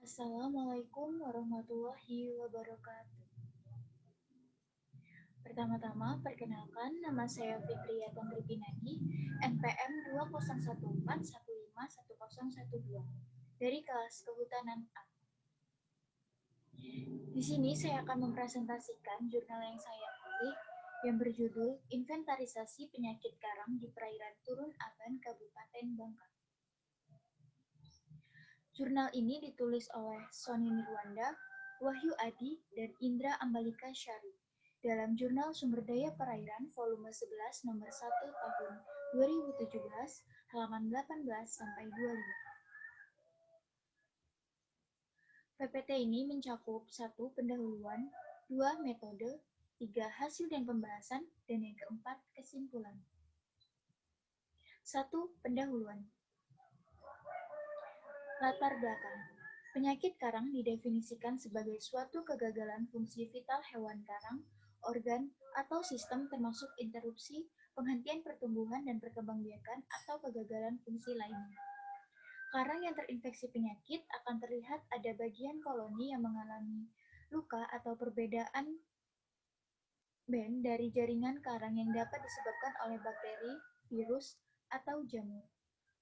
Assalamualaikum warahmatullahi wabarakatuh. Pertama-tama, perkenalkan nama saya Fitria Tangripinadi, NPM 20141511012 dari kelas Kehutanan A. Di sini saya akan mempresentasikan jurnal yang saya pilih yang berjudul Inventarisasi Penyakit Karang di Perairan Turun Aban Kabupaten Bangka. Jurnal ini ditulis oleh Sony Nirwanda, Wahyu Adi, dan Indra Ambalika Syari dalam Jurnal Sumber Daya Perairan volume 11 nomor 1 tahun 2017 halaman 18 sampai 25. PPT ini mencakup 1. Pendahuluan, 2. Metode, 3. Hasil dan pembahasan, dan yang keempat kesimpulan. 1. Pendahuluan. Latar belakang. Penyakit karang didefinisikan sebagai suatu kegagalan fungsi vital hewan karang, organ, atau sistem termasuk interupsi, penghentian pertumbuhan dan perkembangbiakan atau kegagalan fungsi lainnya. Karang yang terinfeksi penyakit akan terlihat ada bagian koloni yang mengalami luka atau perbedaan band dari jaringan karang yang dapat disebabkan oleh bakteri, virus, atau jamur.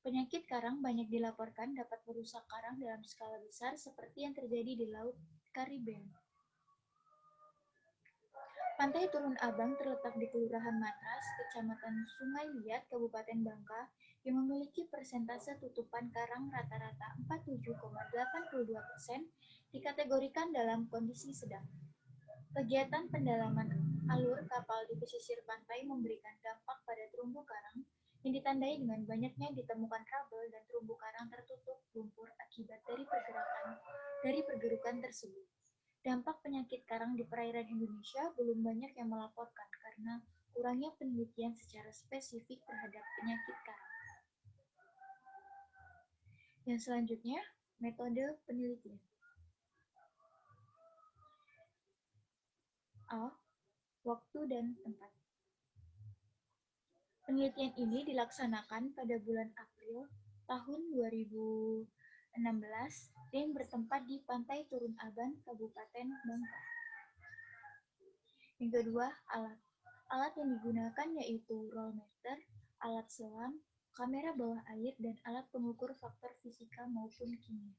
Penyakit karang banyak dilaporkan dapat merusak karang dalam skala besar seperti yang terjadi di Laut Karibia. Pantai Turun Abang terletak di Kelurahan Matras, Kecamatan Sungai Liat, Kabupaten Bangka, yang memiliki persentase tutupan karang rata-rata 47,82%, dikategorikan dalam kondisi sedang. Kegiatan pendalaman alur kapal di pesisir pantai memberikan dampak pada terumbu karang, yang ditandai dengan banyaknya ditemukan trouble dan terumbu karang tertutup lumpur akibat dari pergerukan tersebut. Dampak penyakit karang di perairan Indonesia belum banyak yang melaporkan karena kurangnya penelitian secara spesifik terhadap penyakit karang. Yang selanjutnya, metode penelitian. A. Waktu dan tempat. Penelitian ini dilaksanakan pada bulan April tahun 2016 dan bertempat di Pantai Turun Aban, Kabupaten Bangka. Yang kedua, alat. Alat yang digunakan yaitu rollmeter, alat selam, kamera bawah air, dan alat pengukur faktor fisika maupun kimia.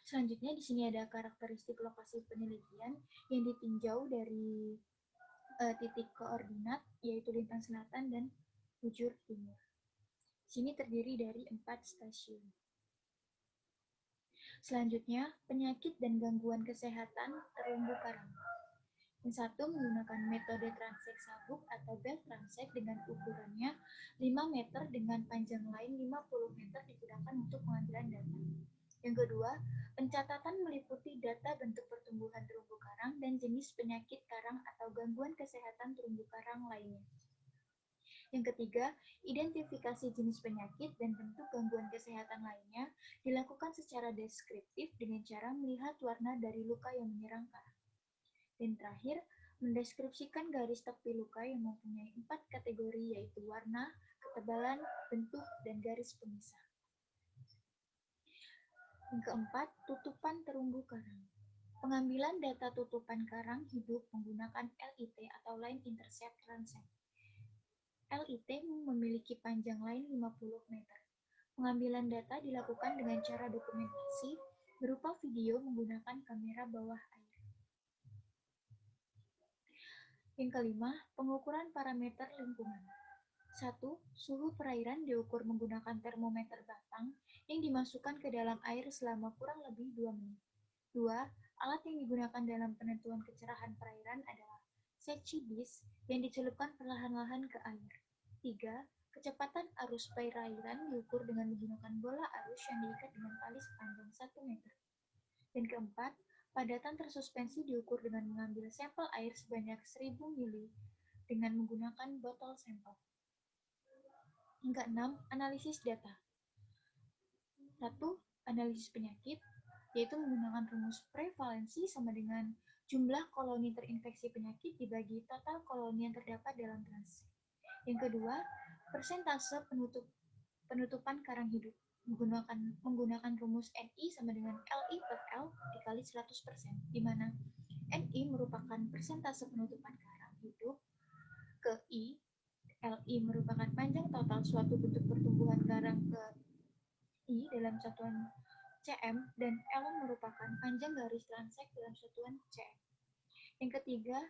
Selanjutnya di sini ada karakteristik lokasi penelitian yang ditinjau dari titik koordinat yaitu lintang selatan dan bujur timur. Sini terdiri dari 4 stasiun. Selanjutnya, penyakit dan gangguan kesehatan terumbu karang. Yang satu menggunakan metode transek sabuk atau belt transek dengan ukurannya 5 meter dengan panjang lain 50 meter digunakan untuk pengambilan data. Yang kedua, pencatatan meliputi data bentuk pertumbuhan terumbu karang dan jenis penyakit karang atau gangguan kesehatan terumbu karang lainnya. Yang ketiga, identifikasi jenis penyakit dan bentuk gangguan kesehatan lainnya dilakukan secara deskriptif dengan cara melihat warna dari luka yang menyerang karang. Dan terakhir, mendeskripsikan garis tepi luka yang mempunyai 4 kategori yaitu warna, ketebalan, bentuk, dan garis pemisah. Yang keempat, tutupan terumbu karang. Pengambilan data tutupan karang hidup menggunakan LIT atau Line Intercept Transect. LIT memiliki panjang line 50 meter. Pengambilan data dilakukan dengan cara dokumentasi berupa video menggunakan kamera bawah air. Yang kelima, pengukuran parameter lingkungan. 1. Suhu perairan diukur menggunakan termometer batang yang dimasukkan ke dalam air selama kurang lebih 2 menit. 2. Alat yang digunakan dalam penentuan kecerahan perairan adalah Secchi disk yang dicelupkan perlahan-lahan ke air. 3. Kecepatan arus perairan diukur dengan menggunakan bola arus yang diikat dengan tali sepanjang 1 meter. Dan keempat, padatan tersuspensi diukur dengan mengambil sampel air sebanyak 1000 ml dengan menggunakan botol sampel. Yang keenam, analisis data. 1. Analisis penyakit, yaitu menggunakan rumus prevalensi sama dengan jumlah koloni terinfeksi penyakit dibagi total koloni yang terdapat dalam transek. Yang kedua, persentase penutupan karang hidup menggunakan rumus Ni sama dengan Li per L dikali 100%, di mana Ni merupakan persentase penutupan karang hidup ke I, Li merupakan panjang total suatu bentuk pertumbuhan karang ke I dalam satuan cm, dan L merupakan panjang garis transek dalam satuan cm. Yang ketiga,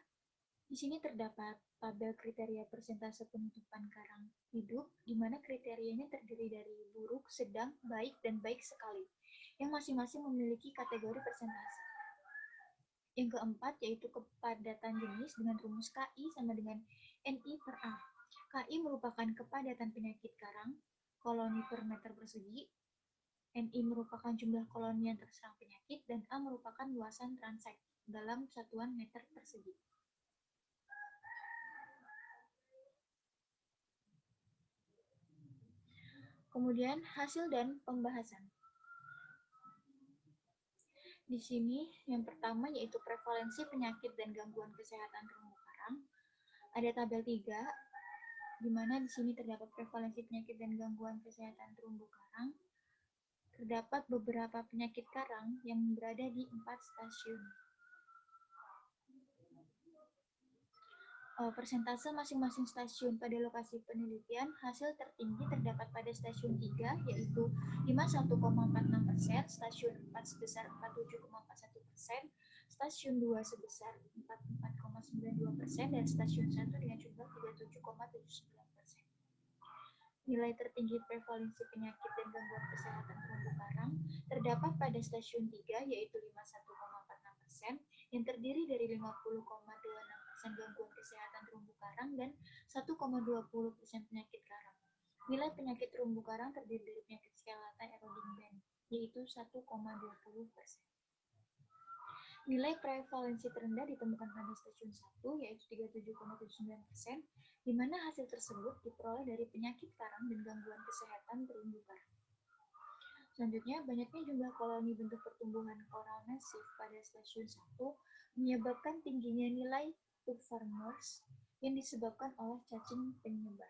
di sini terdapat tabel kriteria persentase penutupan karang hidup, di mana kriterianya terdiri dari buruk, sedang, baik, dan baik sekali, yang masing-masing memiliki kategori persentase. Yang keempat, yaitu kepadatan jenis dengan rumus Ki sama dengan Ni per A. Ki merupakan kepadatan penyakit karang, koloni per meter persegi, Ni merupakan jumlah koloni yang terserang penyakit, dan A merupakan luasan transek dalam satuan meter persegi. Kemudian hasil dan pembahasan. Di sini yang pertama yaitu prevalensi penyakit dan gangguan kesehatan terumbu karang. Ada tabel 3, di mana di sini terdapat prevalensi penyakit dan gangguan kesehatan terumbu karang. Terdapat beberapa penyakit karang yang berada di 4 stasiun. Persentase masing-masing stasiun pada lokasi penelitian, hasil tertinggi terdapat pada stasiun 3, yaitu 51,46%, stasiun 4 sebesar 47,41%, stasiun 2 sebesar 44,92%, dan stasiun 1 dengan jumlah 37,79%. Nilai tertinggi prevalensi penyakit dan gangguan kesehatan terumbu karang terdapat pada stasiun 3, yaitu 51,46%, yang terdiri dari 50,26% gangguan kesehatan terumbu karang dan 1,20% penyakit karang. Nilai penyakit terumbu karang terdiri dari penyakit skeleta eroding band, yaitu 1,20%. Nilai prevalensi terendah ditemukan pada stasiun 1, yaitu 37,79%, di mana hasil tersebut diperoleh dari penyakit karang dan gangguan kesehatan terumbu karang. Selanjutnya, banyaknya jumlah koloni bentuk pertumbuhan coral massif pada stasiun 1 menyebabkan tingginya nilai tube farmers yang disebabkan oleh cacing penyebar.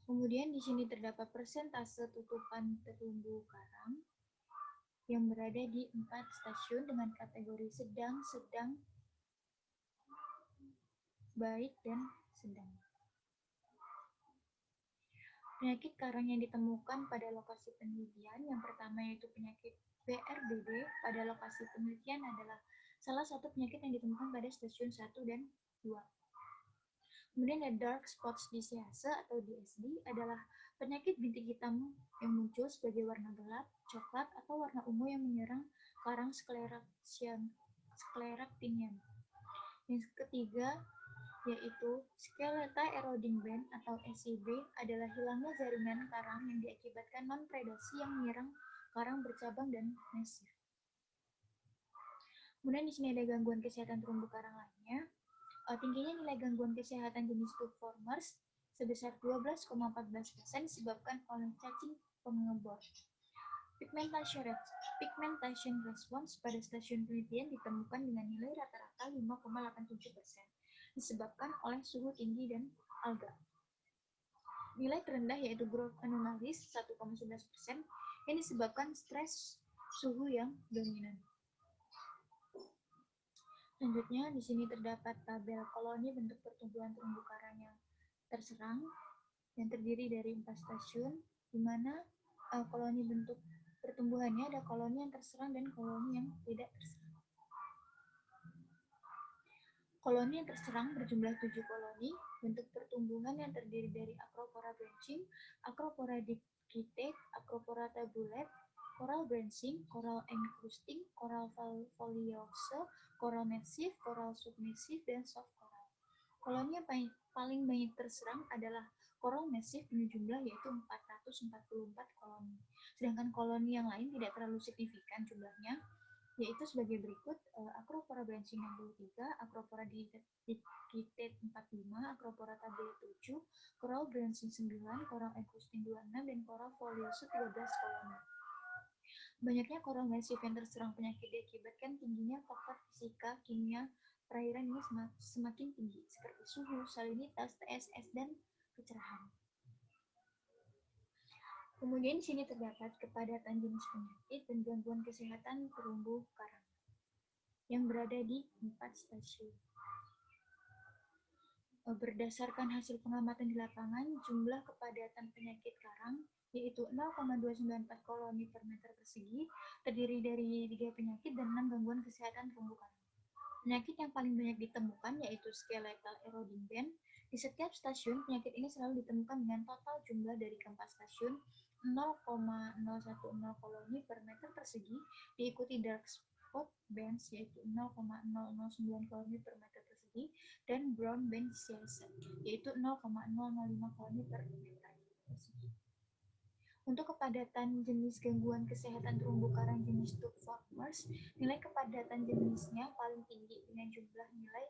Kemudian di sini terdapat persentase tutupan terumbu karang yang berada di 4 stasiun dengan kategori sedang, baik, dan sedang. Penyakit karang yang ditemukan pada lokasi penelitian, yang pertama yaitu penyakit BRBD pada lokasi penelitian adalah salah satu penyakit yang ditemukan pada stasiun 1 dan 2. Kemudian ada dark spots disease atau DSD adalah penyakit bintik hitam yang muncul sebagai warna gelap, coklat, atau warna ungu yang menyerang karang Scleractinian. Yang ketiga yaitu Skeleta Eroding Band atau SEB adalah hilangnya jaringan karang yang diakibatkan non-predasi yang menyerang karang bercabang dan masif. Kemudian di sini ada gangguan kesehatan terumbu karang lainnya. Tingginya nilai gangguan kesehatan jenis tube formers sebesar 12,14% disebabkan oleh cacing pengebor. Pigmentation response pada stasiun penelitian ditemukan dengan nilai rata-rata 5,87%, disebabkan oleh suhu tinggi dan alga. Nilai terendah yaitu growth anomalies 1,11% yang disebabkan stres suhu yang dominan. Selanjutnya, di sini terdapat tabel koloni bentuk pertumbuhan terumbu karang yang terserang yang terdiri dari 4 stasiun, di mana koloni bentuk pertumbuhannya ada koloni yang terserang dan koloni yang tidak terserang. Koloni yang terserang berjumlah 7 koloni, bentuk pertumbuhan yang terdiri dari Acropora branching, Acropora dicticate, Acropora tabulate, coral branching, coral encrusting, coral foliose, coral massive, coral submassive, dan soft coral. Koloni yang paling banyak terserang adalah coral massive dengan jumlah yaitu 444 koloni. Sedangkan koloni yang lain tidak terlalu signifikan jumlahnya, yaitu sebagai berikut: Acropora branching 63, Acropora dicticate 45, Acropora tabulate 7, coral branching 9, coral encrusting 26, dan coral foliose 13 koloni. Banyaknya coral massif yang terserang penyakit diakibatkan tingginya faktor fisika, kimia, perairan ini semakin tinggi, seperti suhu, salinitas, TSS, dan kecerahan. Kemudian di sini terdapat kepadatan jenis penyakit dan gangguan kesehatan terumbu karang yang berada di 4 stasiun. Berdasarkan hasil pengamatan di lapangan, jumlah kepadatan penyakit karang yaitu 0,294 koloni per meter persegi, terdiri dari 3 penyakit dan 6 gangguan kesehatan terumbu karang. Penyakit yang paling banyak ditemukan yaitu skeletal eroding band. Di setiap stasiun, penyakit ini selalu ditemukan dengan total jumlah dari keempat stasiun 0,010 koloni per meter persegi, diikuti dark spot bands yaitu 0,009 koloni per meter persegi, dan brown band siasat yaitu 0,005 koloni per meter persegi. Untuk kepadatan jenis gangguan kesehatan terumbu karang jenis tube formers, nilai kepadatan jenisnya paling tinggi dengan jumlah nilai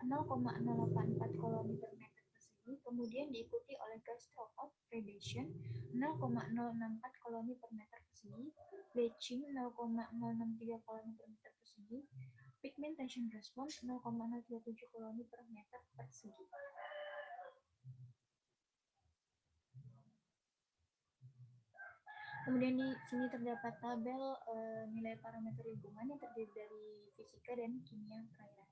0,084 koloni per meter persegi, kemudian diikuti oleh gastropod predation 0,064 koloni per meter persegi, bleaching 0,063 koloni per meter persegi, pigmentation response 0,037 koloni per meter persegi. Kemudian di sini terdapat tabel nilai parameter lingkungan yang terdiri dari fisika dan kimia perairan.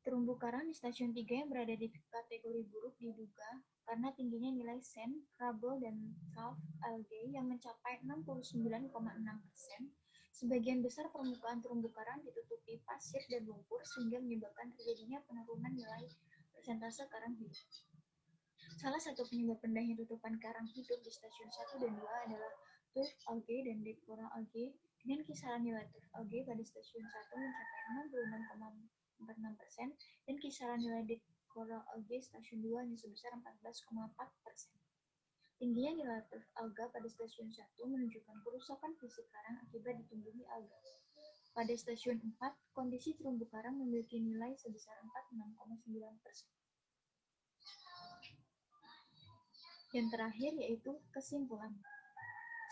Terumbu karang di stasiun 3 yang berada di kategori buruk diduga karena tingginya nilai sand, rubble, dan calf algae yang mencapai 69,6%. Sebagian besar permukaan terumbu karang ditutupi pasir dan lumpur sehingga menyebabkan terjadinya penurunan nilai persentase karang hidup. Salah satu penyebab rendahnya tutupan karang hidup di stasiun 1 dan 2 adalah turf algae dan dead coral algae, dengan kisaran nilai turf algae pada stasiun 1 mencapai 66,46% dan kisaran nilai dead coral algae stasiun 2 hanya sebesar 14,4%. Tingginya nilai turf alga pada stasiun 1 menunjukkan kerusakan fisik karang akibat ditumbuhi alga. Pada stasiun 4, kondisi terumbu karang memiliki nilai sebesar 46,9%. Yang terakhir yaitu kesimpulan.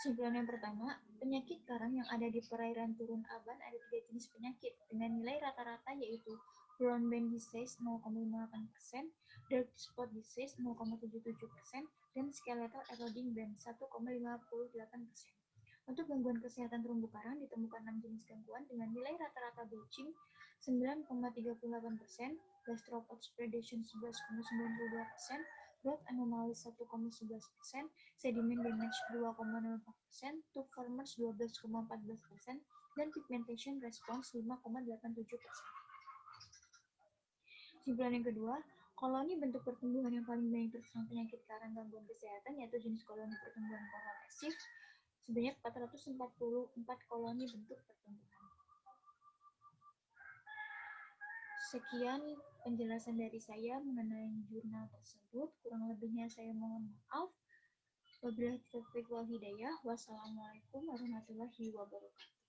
Kesimpulan yang pertama, penyakit karang yang ada di perairan Turun Aban ada 3 jenis penyakit dengan nilai rata-rata yaitu brown band disease 0,58%, dark spot disease 0,77%, dan skeletal eroding band 1,58%. Untuk gangguan kesehatan terumbu karang ditemukan 6 jenis gangguan dengan nilai rata-rata bleaching 9,38%, gastropods predation 11,92%, growth anomaly 1,11%, sediment damage 2,04%, tube formers 12,14%, dan pigmentation response 5,87%. Kesimpulan yang kedua, koloni bentuk pertumbuhan yang paling banyak terserang penyakit karang gangguan kesehatan yaitu jenis koloni pertumbuhan coral reef sebanyak 444 koloni bentuk pertumbuhan. Sekian penjelasan dari saya mengenai jurnal tersebut. Kurang lebihnya saya mohon maaf. Wabillahi taufiq wal hidayah. Wassalamualaikum warahmatullahi wabarakatuh.